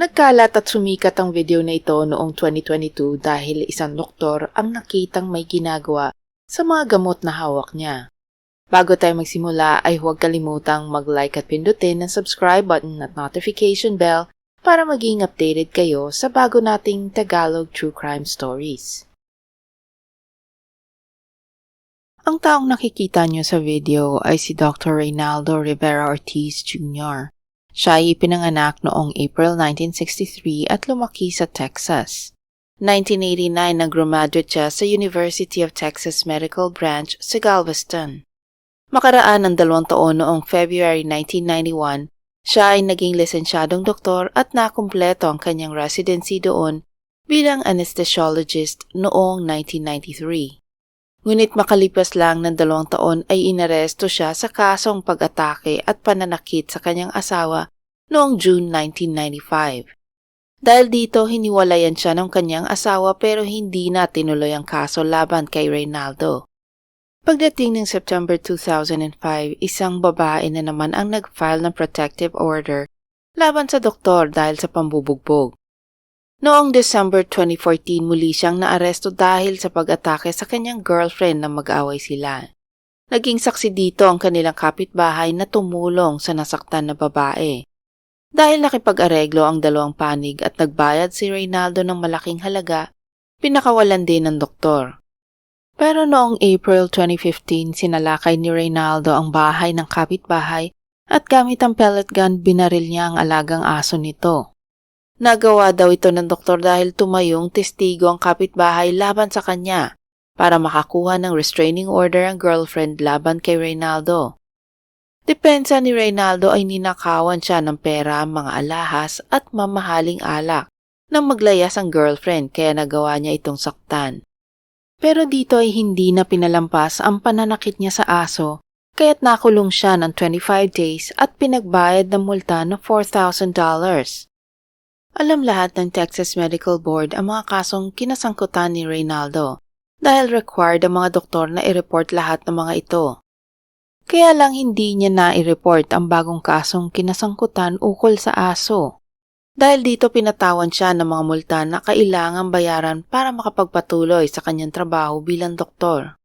Nagkalat at sumikat ang video na ito noong 2022 dahil isang doktor ang nakitang may ginagawa sa mga gamot na hawak niya. Bago tayo magsimula ay huwag kalimutang mag-like at pindutin ang subscribe button at notification bell para maging updated kayo sa bago nating Tagalog True Crime Stories. Ang taong nakikita niyo sa video ay si Dr. Reynaldo Rivera Ortiz Jr. Siya ay ipinanganak noong April 1963 at lumaki sa Texas. 1989 nag-graduate siya sa University of Texas Medical Branch sa Galveston. Makaraan ng 2 taon noong February 1991, siya ay naging lisensyadong doktor at nakumpleto ang kanyang residency doon bilang anesthesiologist noong 1993. Ngunit makalipas lang ng 2 taon ay inaresto siya sa kasong pag-atake at pananakit sa kanyang asawa noong June 1995. Dahil dito, hiniwalayan siya ng kanyang asawa pero hindi na tinuloy ang kaso laban kay Reynaldo. Pagdating ng September 2005, isang babae na naman ang nag-file ng protective order laban sa doktor dahil sa pambubugbog. Noong December 2014, muli siyang naaresto dahil sa pag-atake sa kanyang girlfriend na mag-away sila. Naging saksi dito ang kanilang kapitbahay na tumulong sa nasaktan na babae. Dahil nakipag-areglo ang dalawang panig at nagbayad si Reynaldo ng malaking halaga, pinakawalan din ng doktor. Pero noong April 2015, sinalakay ni Reynaldo ang bahay ng kapitbahay at gamit ang pellet gun binaril niya ang alagang aso nito. Nagawa daw ito ng doktor dahil tumayong testigo ang kapitbahay laban sa kanya para makakuha ng restraining order ang girlfriend laban kay Reynaldo. Depensa ni Reynaldo ay ninakawan siya ng pera, mga alahas at mamahaling alak nang maglayas ang girlfriend kaya nagawa niya itong saktan. Pero dito ay hindi na pinalampas ang pananakit niya sa aso kaya't nakulong siya ng 25 days at pinagbayad ng multa ng $4,000. Alam lahat ng Texas Medical Board ang mga kasong kinasangkutan ni Reynaldo dahil required ang mga doktor na i-report lahat ng mga ito. Kaya lang hindi niya na i-report ang bagong kasong kinasangkutan ukol sa aso. Dahil dito pinatawan siya ng mga multa na kailangang bayaran para makapagpatuloy sa kanyang trabaho bilang doktor.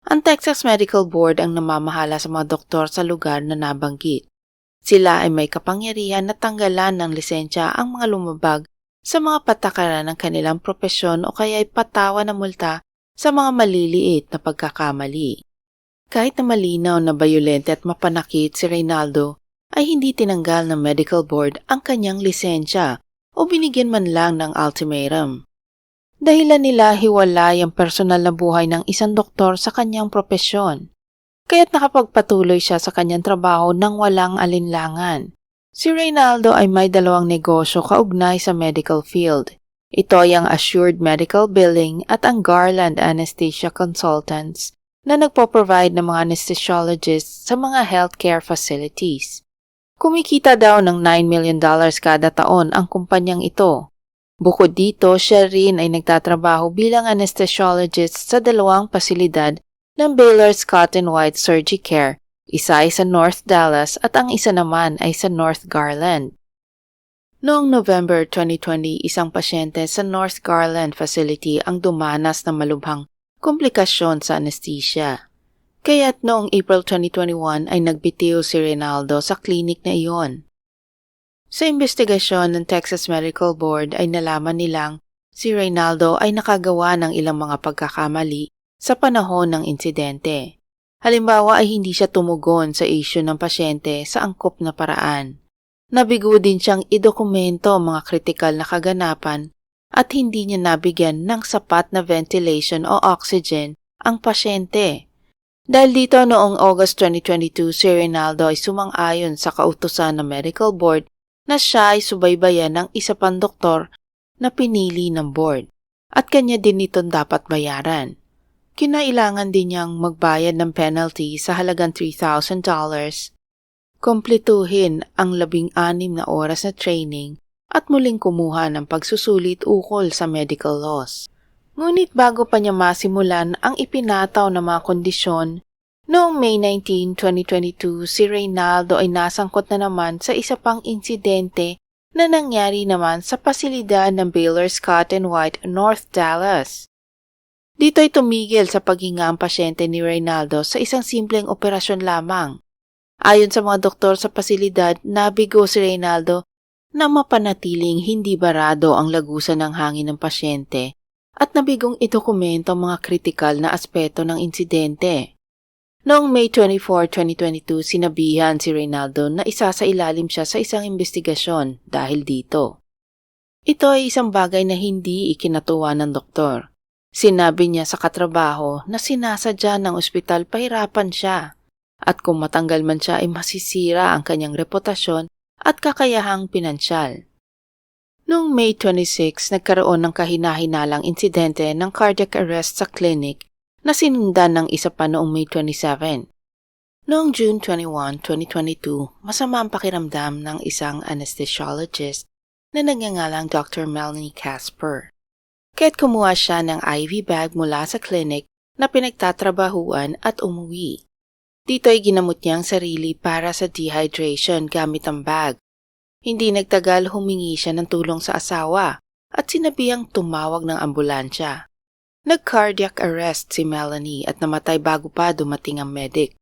Ang Texas Medical Board ang namamahala sa mga doktor sa lugar na nabanggit. Sila ay may kapangyarihan na tanggalan ng lisensya ang mga lumabag sa mga patakaran ng kanilang propesyon o kaya ay patawan ng multa sa mga maliliit na pagkakamali. Kahit na malinaw na bayolente at mapanakit si Reynaldo, ay hindi tinanggal ng medical board ang kanyang lisensya o binigyan man lang ng ultimatum. Dahilan nila hiwalay ang personal na buhay ng isang doktor sa kanyang propesyon. Kaya't nakapagpatuloy siya sa kanyang trabaho nang walang alinlangan. Si Reynaldo ay may 2 negosyo kaugnay sa medical field. Ito ay ang Assured Medical Billing at ang Garland Anesthesia Consultants na nagpo-provide ng mga anesthesiologists sa mga healthcare facilities. Kumikita daw ng $9 million kada taon ang kumpanyang ito. Bukod dito, siya rin ay nagtatrabaho bilang anesthesiologist sa 2 pasilidad ng Baylor's Cotton White Surgicare, isa ay sa North Dallas at ang isa naman ay sa North Garland. Noong November 2020, isang pasyente sa North Garland facility ang dumanas ng malubhang komplikasyon sa anesthesia. Kaya't noong April 2021 ay nagbitiw si Reynaldo sa klinik na iyon. Sa investigasyon ng Texas Medical Board ay nalaman nilang si Reynaldo ay nakagawa ng ilang mga pagkakamali sa panahon ng insidente. Halimbawa ay hindi siya tumugon sa issue ng pasyente sa angkop na paraan. Nabigo din siyang idokumento ang mga kritikal na kaganapan at hindi niya nabigyan ng sapat na ventilation o oxygen ang pasyente. Dahil dito noong August 2022, si Reynaldo ay sumang-ayon sa kautusan ng medical board na siya ay subaybayan ng isa pang doktor na pinili ng board at kanya din itong dapat bayaran. Kinailangan din niyang magbayad ng penalty sa halagang $3,000, kumpletuhin ang 16 na oras na training at muling kumuha ng pagsusulit ukol sa medical laws. Ngunit bago pa niya masimulan ang ipinataw na mga kondisyon, noong May 19, 2022, si Reynaldo ay nasangkot na naman sa isa pang insidente na nangyari naman sa pasilidad ng Baylor Scott & White, North Dallas. Dito ay tumigil sa paghinga ang pasyente ni Reynaldo sa isang simpleng operasyon lamang. Ayon sa mga doktor sa pasilidad, nabigo si Reynaldo na mapanatiling hindi barado ang lagusan ng hangin ng pasyente at nabigong idokumento ang mga kritikal na aspeto ng insidente. Noong May 24, 2022, sinabihan si Reynaldo na isasailalim siya sa isang investigasyon dahil dito. Ito ay isang bagay na hindi ikinatuwa ng doktor. Sinabi niya sa katrabaho na sinasadya ng ospital pahirapan siya at kung matanggal man siya ay masisira ang kanyang reputasyon at kakayahang pinansyal. Noong May 26, nagkaroon ng kahinahinalang insidente ng cardiac arrest sa clinic na sinundan ng isa pa noong May 27. Noong June 21, 2022, masama ang pakiramdam ng isang anesthesiologist na nagngangalang Dr. Melanie Casper. Kaya't kumuha siya ng IV bag mula sa clinic na pinagtatrabahuan at umuwi. Dito ay ginamot niya ang sarili para sa dehydration gamit ang bag. Hindi nagtagal humingi siya ng tulong sa asawa at sinabihang tumawag ng ambulansya. Nag-cardiac arrest si Melanie at namatay bago pa dumating ang medic.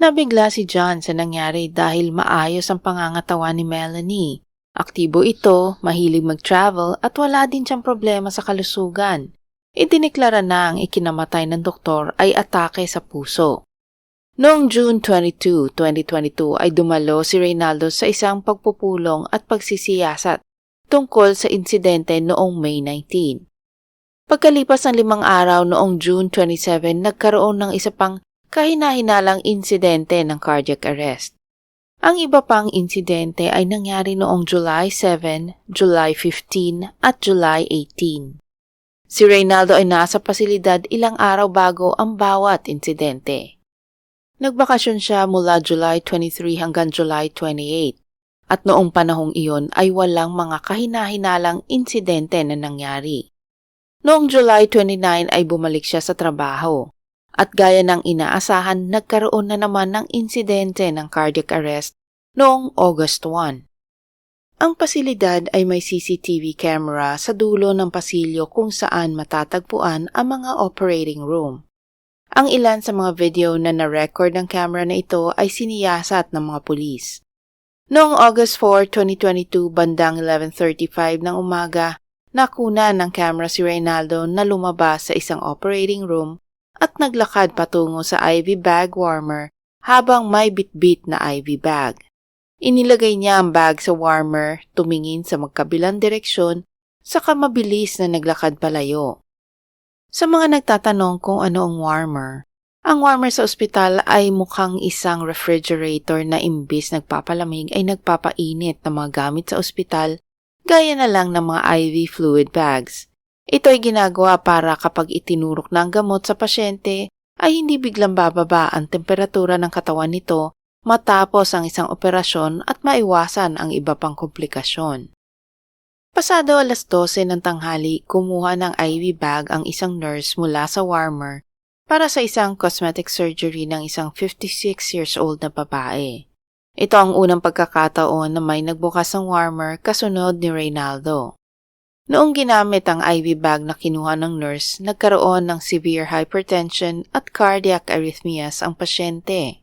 Nabigla si John sa nangyari dahil maayos ang pangangatawan ni Melanie. Aktibo ito, mahilig mag-travel at wala din siyang problema sa kalusugan. Idineklara na ang ikinamatay ng doktor ay atake sa puso. Noong June 22, 2022 ay dumalo si Reynaldo sa isang pagpupulong at pagsisiyasat tungkol sa insidente noong May 19. Pagkalipas ng 5 araw noong June 27, nagkaroon ng isa pang kahinahinalang insidente ng cardiac arrest. Ang iba pang insidente ay nangyari noong July 7, July 15 at July 18. Si Reynaldo ay nasa pasilidad ilang araw bago ang bawat insidente. Nagbakasyon siya mula July 23 hanggang July 28 at noong panahong iyon ay walang mga kahinahinalang insidente na nangyari. Noong July 29 ay bumalik siya sa trabaho at gaya ng inaasahan nagkaroon na naman ng insidente ng cardiac arrest noong August 1. Ang pasilidad ay may CCTV camera sa dulo ng pasilyo kung saan matatagpuan ang mga operating room. Ang ilan sa mga video na na-record ng camera na ito ay siniyasat ng mga pulis. Noong August 4, 2022, bandang 11:35 ng umaga, nakuna ng camera si Reynaldo na lumabas sa isang operating room at naglakad patungo sa IV bag warmer habang may bitbit na IV bag. Inilagay niya ang bag sa warmer, tumingin sa magkabilang direksyon, saka mabilis na naglakad palayo. Sa mga nagtatanong kung ano ang warmer sa ospital ay mukhang isang refrigerator na imbis nagpapalamig ay nagpapainit ng mga gamit sa ospital gaya na lang ng mga IV fluid bags. Ito ay ginagawa para kapag itinurok ng gamot sa pasyente ay hindi biglang bababa ang temperatura ng katawan nito matapos ang isang operasyon at maiwasan ang iba pang komplikasyon. Pasado 12:00 ng tanghali, kumuha ng IV bag ang isang nurse mula sa warmer para sa isang cosmetic surgery ng isang 56 years old na babae. Ito ang unang pagkakataon na may nagbukas ng warmer kasunod ni Reynaldo. Noong ginamit ang IV bag na kinuha ng nurse, nagkaroon ng severe hypertension at cardiac arrhythmias ang pasyente.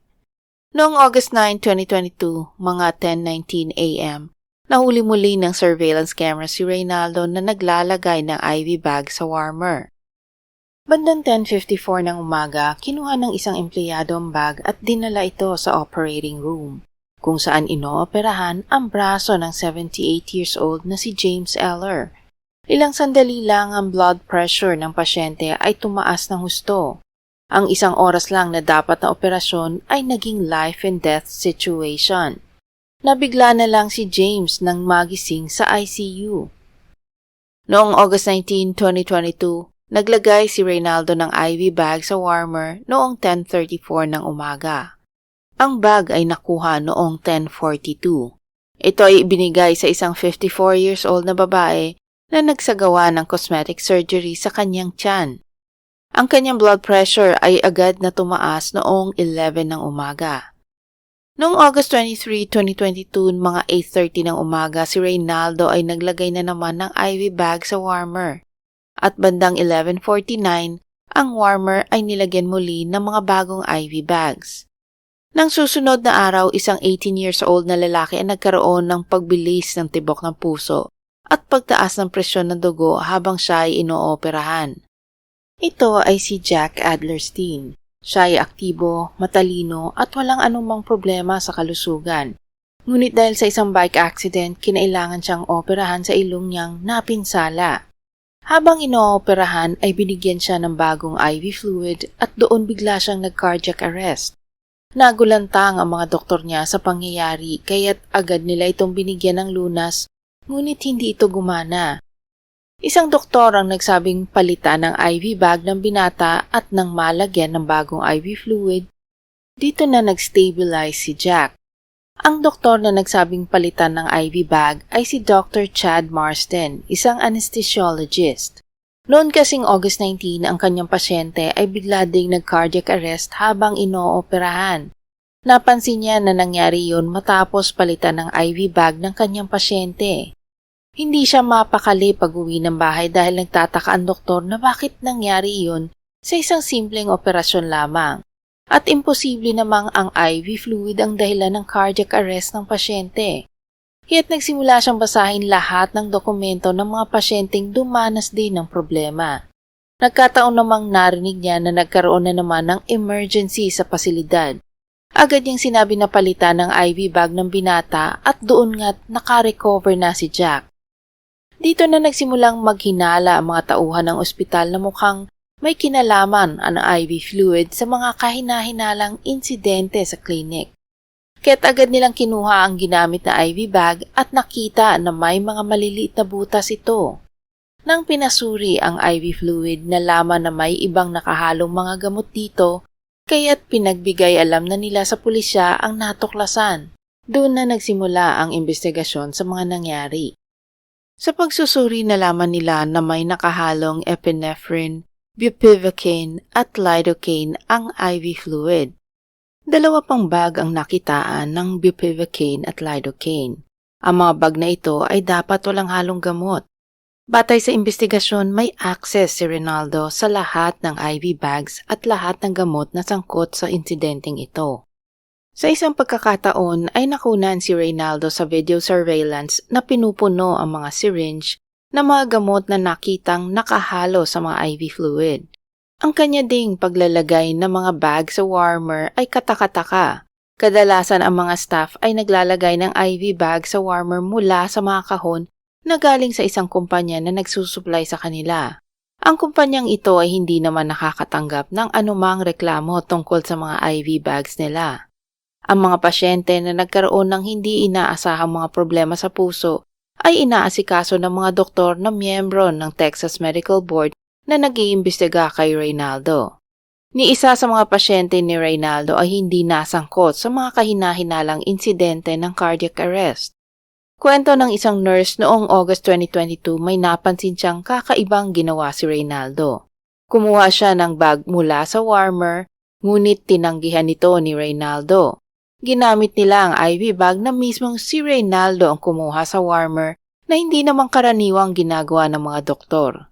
Noong August 9, 2022, mga 10:19 a.m., nahuli muli ng surveillance camera si Reynaldo na naglalagay ng IV bag sa warmer. Bandang 10:54 ng umaga, kinuha ng isang empleyado ang bag at dinala ito sa operating room, kung saan inooperahan ang braso ng 78 years old na si James Eller. Ilang sandali lang ang blood pressure ng pasyente ay tumaas ng husto. Ang isang oras lang na dapat na operasyon ay naging life and death situation. Nabigla na lang si James nang magising sa ICU. Noong August 19, 2022, naglagay si Reynaldo ng IV bag sa warmer noong 10:34 ng umaga. Ang bag ay nakuha noong 10:42. Ito ay ibinigay sa isang 54 years old na babae na nagsagawa ng cosmetic surgery sa kanyang tiyan. Ang kanyang blood pressure ay agad na tumaas noong 11 ng umaga. Noong August 23, 2022, mga 8:30 ng umaga, si Reynaldo ay naglagay na naman ng IV bag sa warmer. At bandang 11:49, ang warmer ay nilagyan muli ng mga bagong IV bags. Nang susunod na araw, isang 18 years old na lalaki ay nagkaroon ng pagbilis ng tibok ng puso at pagtaas ng presyon ng dugo habang siya ay inooperahan. Ito ay si Jack Adlerstein. Siya ay aktibo, matalino at walang anumang problema sa kalusugan. Ngunit dahil sa isang bike accident, kinailangan siyang operahan sa ilong niyang napinsala. Habang inooperahan ay binigyan siya ng bagong IV fluid at doon bigla siyang nag-cardiac arrest. Nagulantang ang mga doktor niya sa pangyayari kaya't agad nila itong binigyan ng lunas, ngunit hindi ito gumana. Isang doktor ang nagsabing palitan ng IV bag ng binata at nang malagyan ng bagong IV fluid, dito na nag-stabilize si Jack. Ang doktor na nagsabing palitan ng IV bag ay si Dr. Chad Marsden, isang anesthesiologist. Noon kasing August 19, ang kanyang pasyente ay bigla ding nag-cardiac arrest habang inooperahan. Napansin niya na nangyari yun matapos palitan ng IV bag ng kanyang pasyente. Hindi siya mapakali pag-uwi ng bahay dahil nagtataka ang doktor na bakit nangyari yun sa isang simpleng operasyon lamang. At imposible namang ang IV fluid ang dahilan ng cardiac arrest ng pasyente. Kaya't nagsimula siyang basahin lahat ng dokumento ng mga pasyenteng dumanas din ng problema. Nagkataon namang narinig niya na nagkaroon na naman ng emergency sa pasilidad. Agad niyang sinabi na palitan ng IV bag ng binata at doon nga't nakarecover na si Jack. Dito na nagsimulang maghinala ang mga tauhan ng ospital na mukhang may kinalaman ang IV fluid sa mga kahinahinalang insidente sa klinik. Kaya't agad nilang kinuha ang ginamit na IV bag at nakita na may mga maliliit na butas ito. Nang pinasuri ang IV fluid, nalaman na may ibang nakahalong mga gamot dito, kaya't pinagbigay alam na nila sa pulisya ang natuklasan. Doon na nagsimula ang investigasyon sa mga nangyari. Sa pagsusuri, nalaman nila na may nakahalong epinephrine, bupivacaine at lidocaine ang IV fluid. Dalawa pang bag ang nakitaan ng bupivacaine at lidocaine. Ang mga bag na ito ay dapat walang halong gamot. Batay sa investigasyon, may access si Reynaldo sa lahat ng IV bags at lahat ng gamot na sangkot sa insidenteng ito. Sa isang pagkakataon ay nakunan si Reynaldo sa video surveillance na pinupuno ang mga syringe na mga gamot na nakitang nakahalo sa mga IV fluid. Ang kanya ding paglalagay ng mga bag sa warmer ay katakataka. Kadalasan ang mga staff ay naglalagay ng IV bag sa warmer mula sa mga kahon na galing sa isang kumpanya na nagsusupply sa kanila. Ang kumpanyang ito ay hindi naman nakakatanggap ng anumang reklamo tungkol sa mga IV bags nila. Ang mga pasyente na nagkaroon ng hindi inaasahang mga problema sa puso ay inaasikaso ng mga doktor na miyembro ng Texas Medical Board na nag-iimbestiga kay Reynaldo. Ni isa sa mga pasyente ni Reynaldo ay hindi nasangkot sa mga kahinahinalang insidente ng cardiac arrest. Kwento ng isang nurse noong August 2022, may napansin siyang kakaibang ginawa si Reynaldo. Kumuha siya ng bag mula sa warmer, ngunit tinanggihan ito ni Reynaldo. Ginamit nila ang IV bag na mismong si Reynaldo ang kumuha sa warmer na hindi namang karaniwang ginagawa ng mga doktor.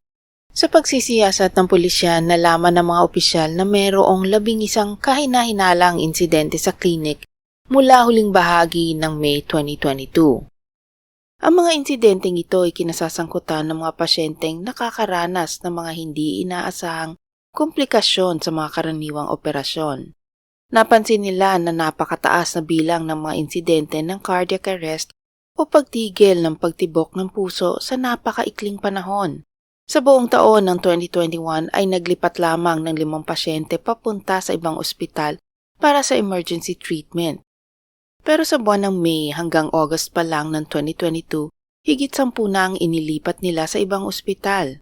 Sa pagsisiyasat ng pulisya, nalaman ng mga opisyal na mayroong 11 kahinahinalang insidente sa klinik mula huling bahagi ng May 2022. Ang mga insidenteng ito ay kinasasangkutan ng mga pasyenteng nakakaranas ng mga hindi inaasahang komplikasyon sa mga karaniwang operasyon. Napansin nila na napakataas na bilang ng mga insidente ng cardiac arrest o pagtigil ng pagtibok ng puso sa napakaikling panahon. Sa buong taon ng 2021 ay naglipat lamang ng 5 pasyente papunta sa ibang ospital para sa emergency treatment. Pero sa buwan ng May hanggang August pa lang ng 2022, higit 10 na ang inilipat nila sa ibang ospital.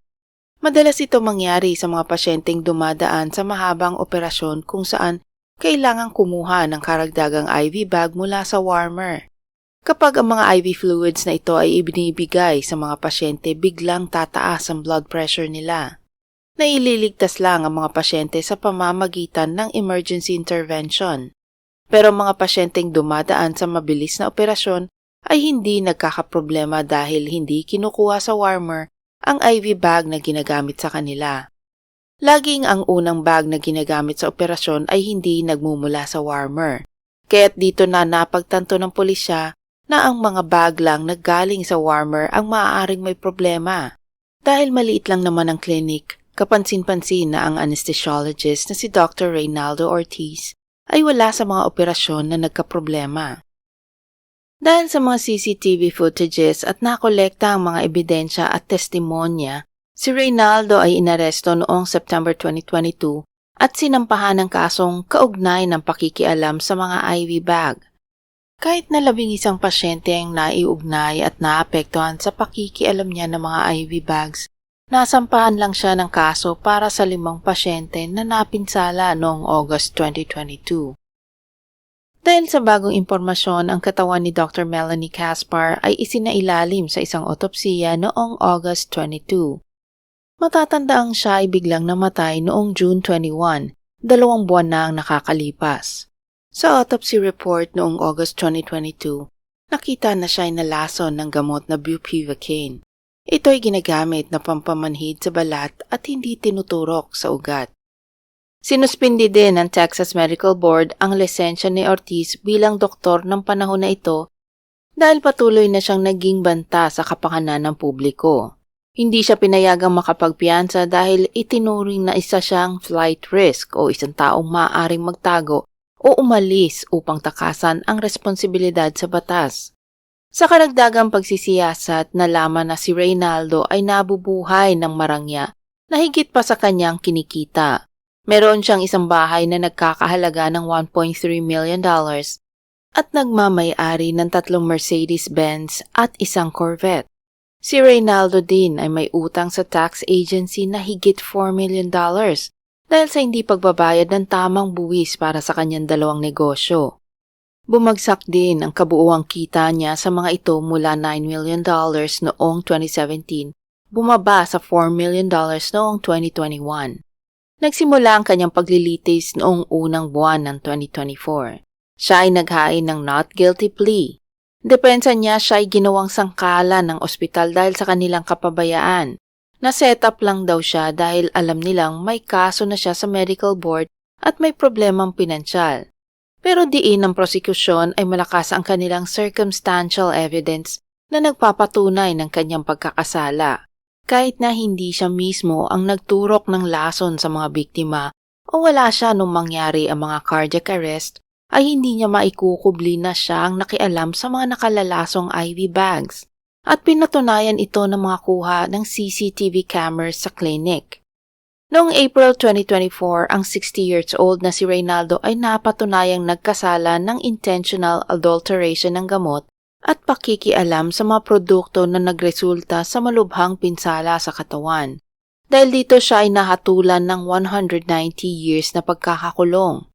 Madalas ito mangyari sa mga pasyenteng dumadaan sa mahabang operasyon kung saan kailangang kumuha ng karagdagang IV bag mula sa warmer. Kapag ang mga IV fluids na ito ay ibinibigay sa mga pasyente, biglang tataas ang blood pressure nila. Naililigtas lang ang mga pasyente sa pamamagitan ng emergency intervention. Pero mga pasyenteng dumadaan sa mabilis na operasyon ay hindi nagkakaproblema dahil hindi kinukuha sa warmer ang IV bag na ginagamit sa kanila. Laging ang unang bag na ginagamit sa operasyon ay hindi nagmumula sa warmer. Kaya't dito na napagtanto ng pulisya na ang mga bag lang naggaling sa warmer ang maaaring may problema. Dahil maliit lang naman ang clinic, kapansin-pansin na ang anesthesiologist na si Dr. Reynaldo Ortiz ay wala sa mga operasyon na nagkaproblema. Dahil sa mga CCTV footages at nakolekta ang mga ebidensya at testimonya, si Reynaldo ay inaresto noong September 2022 at sinampahan ng kasong kaugnay ng pakikialam sa mga IV bag. Kahit na 11 pasyente ang naiugnay at naapektuhan sa pakikialam niya ng mga IV bags, nasampahan lang siya ng kaso para sa 5 pasyente na napinsala noong August 2022. Dahil sa bagong impormasyon, ang katawan ni Dr. Melanie Caspar ay isinailalim sa isang otopsiya noong August 22. Matatandaang siya ay biglang namatay noong June 21, 2 buwan na ang nakakalipas. Sa autopsy report noong August 2022, nakita na siya ay nalason ng gamot na bupivacaine. Ito ay ginagamit na pampamanhid sa balat at hindi tinuturok sa ugat. Sinuspindi din ng Texas Medical Board ang lisensya ni Ortiz bilang doktor ng panahon na ito dahil patuloy na siyang naging banta sa kapakanan ng publiko. Hindi siya pinayagang makapagpiyansa dahil itinuring na isa siyang flight risk o isang taong maaaring magtago o umalis upang takasan ang responsibilidad sa batas. Sa karagdagang pagsisiyasat, nalaman na si Reynaldo ay nabubuhay ng marangya na higit pa sa kanyang kinikita. Meron siyang isang bahay na nagkakahalaga ng $1.3 million at nagmamay-ari ng 3 Mercedes-Benz at isang Corvette. Si Reynaldo din ay may utang sa tax agency na higit $4 million dahil sa hindi pagbabayad ng tamang buwis para sa kanyang 2 negosyo. Bumagsak din ang kabuuang kita niya sa mga ito mula $9 million noong 2017, bumaba sa $4 million noong 2021. Nagsimula ang kanyang paglilitis noong unang buwan ng 2024. Siya ay naghain ng not guilty plea. Depensa niya siya ay ginawang sangkalan ng ospital dahil sa kanilang kapabayaan. Na-set up lang daw siya dahil alam nilang may kaso na siya sa medical board at may problemang pinansyal. Pero diin ng prosekusyon ay malakas ang kanilang circumstantial evidence na nagpapatunay ng kanyang pagkakasala. Kahit na hindi siya mismo ang nagturok ng lason sa mga biktima o wala siya nung mangyari ang mga cardiac arrest, ay hindi niya maikukubli na siya ang nakialam sa mga nakalalasong IV bags. At pinatunayan ito ng mga kuha ng CCTV cameras sa clinic. Noong April 2024, ang 60 years old na si Reynaldo ay napatunayang nagkasala ng intentional adulteration ng gamot at pakikialam sa mga produkto na nagresulta sa malubhang pinsala sa katawan. Dahil dito siya ay nahatulan ng 190 years na pagkakakulong.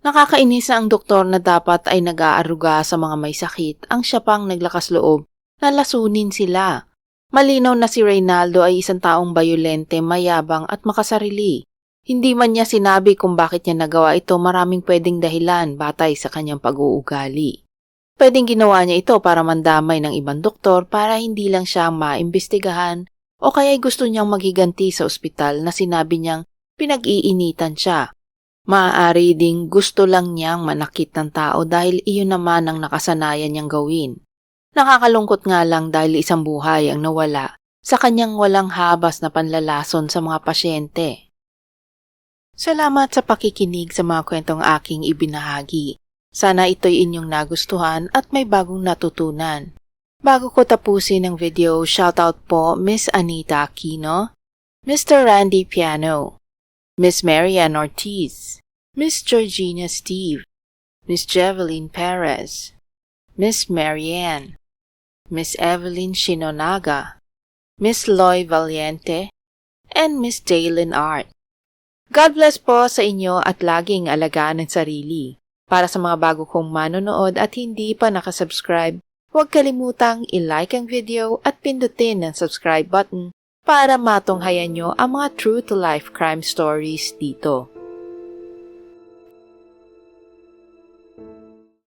Nakakainis na ang doktor na dapat ay nag-aaruga sa mga may sakit ang siya pang naglakas loob na lasunin sila. Malinaw na si Reynaldo ay isang taong bayolente, mayabang at makasarili. Hindi man niya sinabi kung bakit niya nagawa ito, maraming pwedeng dahilan batay sa kanyang pag-uugali. Pwedeng ginawa niya ito para mandamay ng ibang doktor para hindi lang siya maimbestigahan o kaya'y gusto niyang maghiganti sa ospital na sinabi niyang pinag-iinitan siya. Maaari ding gusto lang niyang manakit ng tao dahil iyon naman ang nakasanayan niyang gawin. Nakakalungkot nga lang dahil isang buhay ang nawala sa kanyang walang habas na panlalason sa mga pasyente. Salamat sa pakikinig sa mga kwentong aking ibinahagi. Sana ito'y inyong nagustuhan at may bagong natutunan. Bago ko tapusin ang video, shoutout po Miss Anita Aquino, Mr. Randy Piano, Miss Marianne Ortiz, Miss Georgina Steve, Miss Jeveline Perez, Miss Marianne, Miss Evelyn Shinonaga, Miss Loy Valiente, and Miss Daylin Art. God bless po sa inyo at laging alagaan ang sarili. Para sa mga bago kong manonood at hindi pa nakasubscribe, huwag kalimutang i-like ang video at pindutin ang subscribe button para matunghayan nyo ang mga true-to-life crime stories dito.